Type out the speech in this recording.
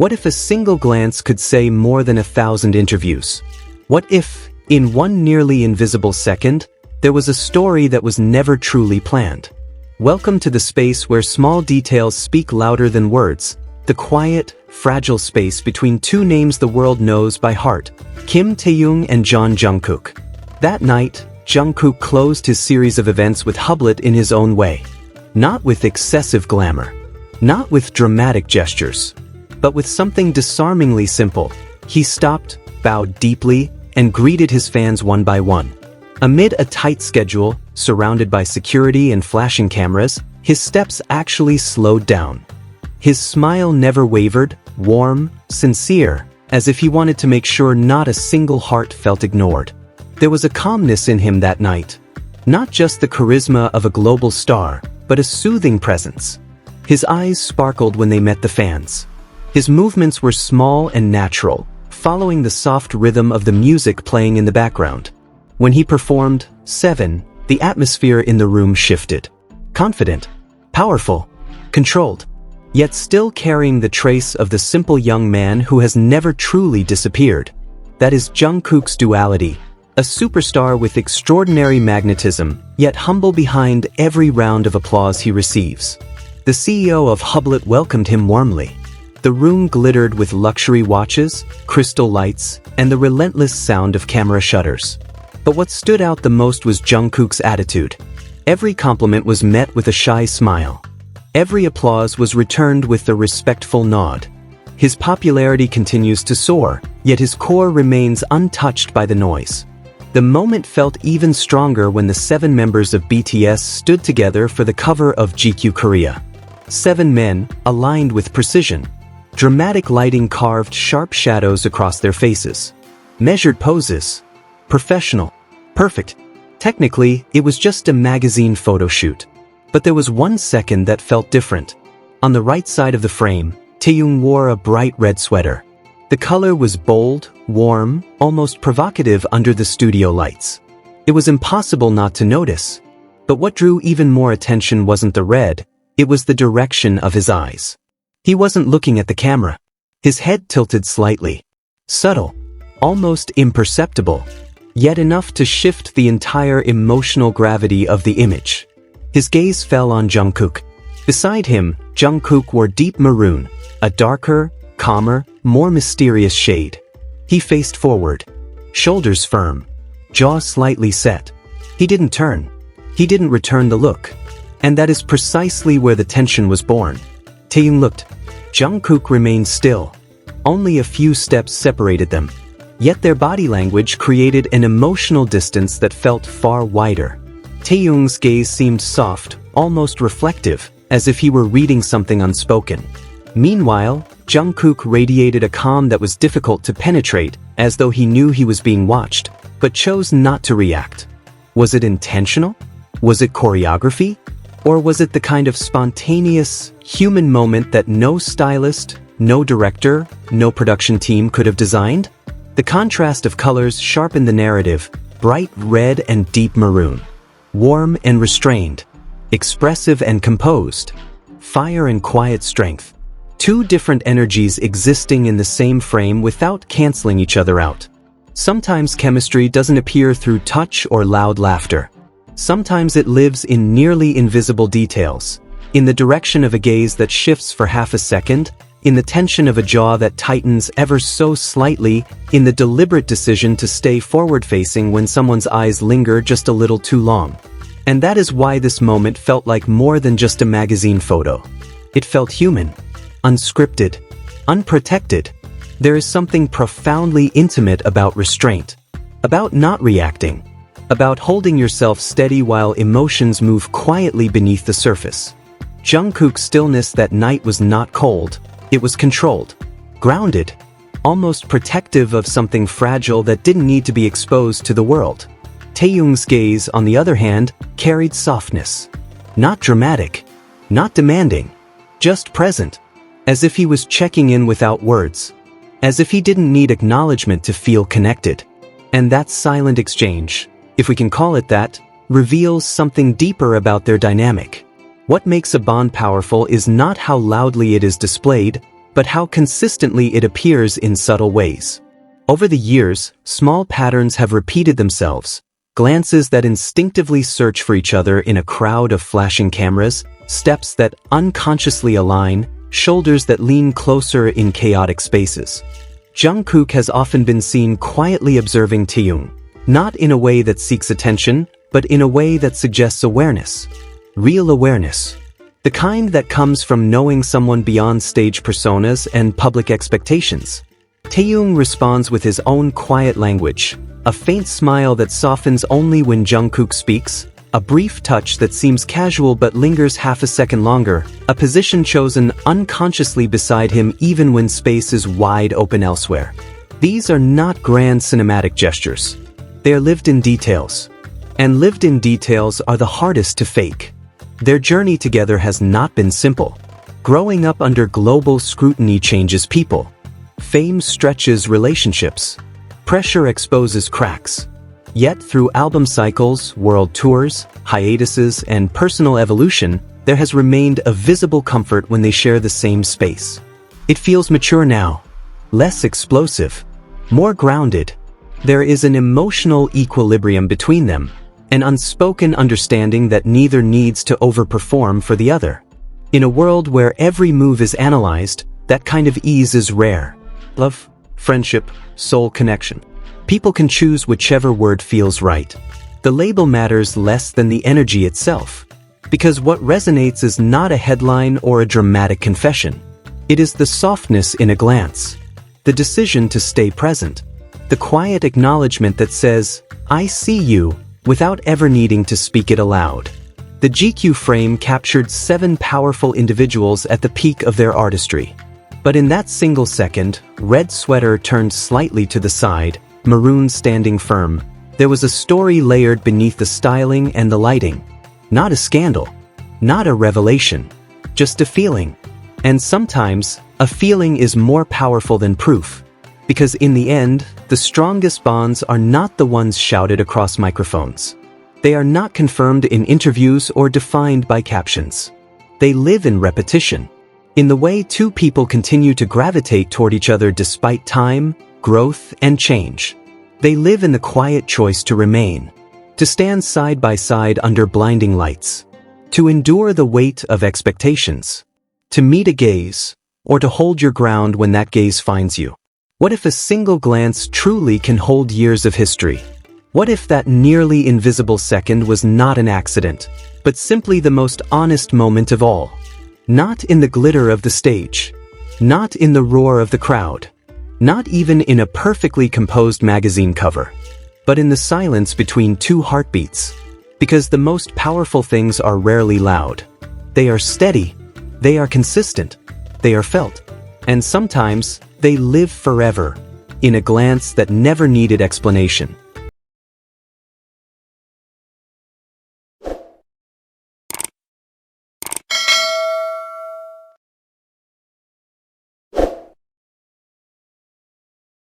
What if a single glance could say more than 1,000 interviews? What if, in one nearly invisible second, there was a story that was never truly planned? Welcome to the space where small details speak louder than words, the quiet, fragile space between two names the world knows by heart, Kim Taehyung and Jungkook. That night, Jungkook closed his series of events with Hublot in his own way. Not with excessive glamour. Not with dramatic gestures. But with something disarmingly simple. He stopped, bowed deeply, and greeted his fans one by one. Amid a tight schedule, surrounded by security and flashing cameras, his steps actually slowed down. His smile never wavered, warm, sincere, as if he wanted to make sure not a single heart felt ignored. There was a calmness in him that night. Not just the charisma of a global star, but a soothing presence. His eyes sparkled when they met the fans. His movements were small and natural, following the soft rhythm of the music playing in the background. When he performed 7, the atmosphere in the room shifted. Confident, powerful, controlled, yet still carrying the trace of the simple young man who has never truly disappeared. That is Jungkook's duality. A superstar with extraordinary magnetism, yet humble behind every round of applause he receives. The CEO of Hublot welcomed him warmly. The room glittered with luxury watches, crystal lights, and the relentless sound of camera shutters. But what stood out the most was Jungkook's attitude. Every compliment was met with a shy smile. Every applause was returned with a respectful nod. His popularity continues to soar, yet his core remains untouched by the noise. The moment felt even stronger when the 7 members of BTS stood together for the cover of GQ Korea. 7 men, aligned with precision. Dramatic lighting carved sharp shadows across their faces. Measured poses. Professional. Perfect. Technically, it was just a magazine photo shoot. But there was one second that felt different. On the right side of the frame, Taehyung wore a bright red sweater. The color was bold, warm, almost provocative under the studio lights. It was impossible not to notice. But what drew even more attention wasn't the red, it was the direction of his eyes. He wasn't looking at the camera. His head tilted slightly. Subtle, almost imperceptible, yet enough to shift the entire emotional gravity of the image. His gaze fell on Jungkook. Beside him, Jungkook wore deep maroon, a darker, calmer, more mysterious shade. He faced forward, shoulders firm, jaw slightly set. He didn't turn. He didn't return the look. And that is precisely where the tension was born. Taehyung looked. Jungkook remained still. Only a few steps separated them. Yet their body language created an emotional distance that felt far wider. Taehyung's gaze seemed soft, almost reflective, as if he were reading something unspoken. Meanwhile, Jungkook radiated a calm that was difficult to penetrate, as though he knew he was being watched, but chose not to react. Was it intentional? Was it choreography? Or was it the kind of spontaneous, human moment that no stylist, no director, no production team could have designed? The contrast of colors sharpened the narrative, bright red and deep maroon. Warm and restrained. Expressive and composed. Fire and quiet strength. 2 different energies existing in the same frame without canceling each other out. Sometimes chemistry doesn't appear through touch or loud laughter. Sometimes it lives in nearly invisible details, in the direction of a gaze that shifts for half a second, in the tension of a jaw that tightens ever so slightly, in the deliberate decision to stay forward-facing when someone's eyes linger just a little too long. And that is why this moment felt like more than just a magazine photo. It felt human. Unscripted, unprotected. There is something profoundly intimate about restraint, about not reacting, about holding yourself steady while emotions move quietly beneath the surface. Jungkook's stillness that night was not cold, it was controlled, grounded, almost protective of something fragile that didn't need to be exposed to the world. Taehyung's gaze, on the other hand, carried softness. Not dramatic, not demanding, just present. As if he was checking in without words. As if he didn't need acknowledgement to feel connected. And that silent exchange, if we can call it that, reveals something deeper about their dynamic. What makes a bond powerful is not how loudly it is displayed, but how consistently it appears in subtle ways. Over the years, small patterns have repeated themselves. Glances that instinctively search for each other in a crowd of flashing cameras, steps that unconsciously align, shoulders that lean closer in chaotic spaces. Jungkook has often been seen quietly observing Taehyung, not in a way that seeks attention, but in a way that suggests awareness. Real awareness. The kind that comes from knowing someone beyond stage personas and public expectations. Taehyung responds with his own quiet language, a faint smile that softens only when Jungkook speaks, a brief touch that seems casual but lingers half a second longer, a position chosen unconsciously beside him even when space is wide open elsewhere. These are not grand cinematic gestures. They are lived-in details. And lived-in details are the hardest to fake. Their journey together has not been simple. Growing up under global scrutiny changes people. Fame stretches relationships. Pressure exposes cracks. Yet through album cycles, world tours, hiatuses, and personal evolution, there has remained a visible comfort when they share the same space. It feels mature now, less explosive, more grounded. There is an emotional equilibrium between them, an unspoken understanding that neither needs to overperform for the other. In a world where every move is analyzed, that kind of ease is rare. Love, friendship, soul connection. People can choose whichever word feels right. The label matters less than the energy itself. Because what resonates is not a headline or a dramatic confession. It is the softness in a glance. The decision to stay present. The quiet acknowledgement that says, "I see you," without ever needing to speak it aloud. The GQ frame captured 7 powerful individuals at the peak of their artistry. But in that single second, red sweater turned slightly to the side, maroon standing firm. There was a story layered beneath the styling and the lighting. Not a scandal. Not a revelation. Just a feeling. And sometimes, a feeling is more powerful than proof. Because in the end, the strongest bonds are not the ones shouted across microphones. They are not confirmed in interviews or defined by captions. They live in repetition. In the way two people continue to gravitate toward each other despite time, growth, and change. They live in the quiet choice to remain, to stand side by side under blinding lights, to endure the weight of expectations, to meet a gaze, or to hold your ground when that gaze finds you. What if a single glance truly can hold years of history? What if that nearly invisible second was not an accident, but simply the most honest moment of all? Not in the glitter of the stage, not in the roar of the crowd, not even in a perfectly composed magazine cover, but in the silence between two heartbeats. Because the most powerful things are rarely loud. They are steady, they are consistent, they are felt, and sometimes they live forever, in a glance that never needed explanation.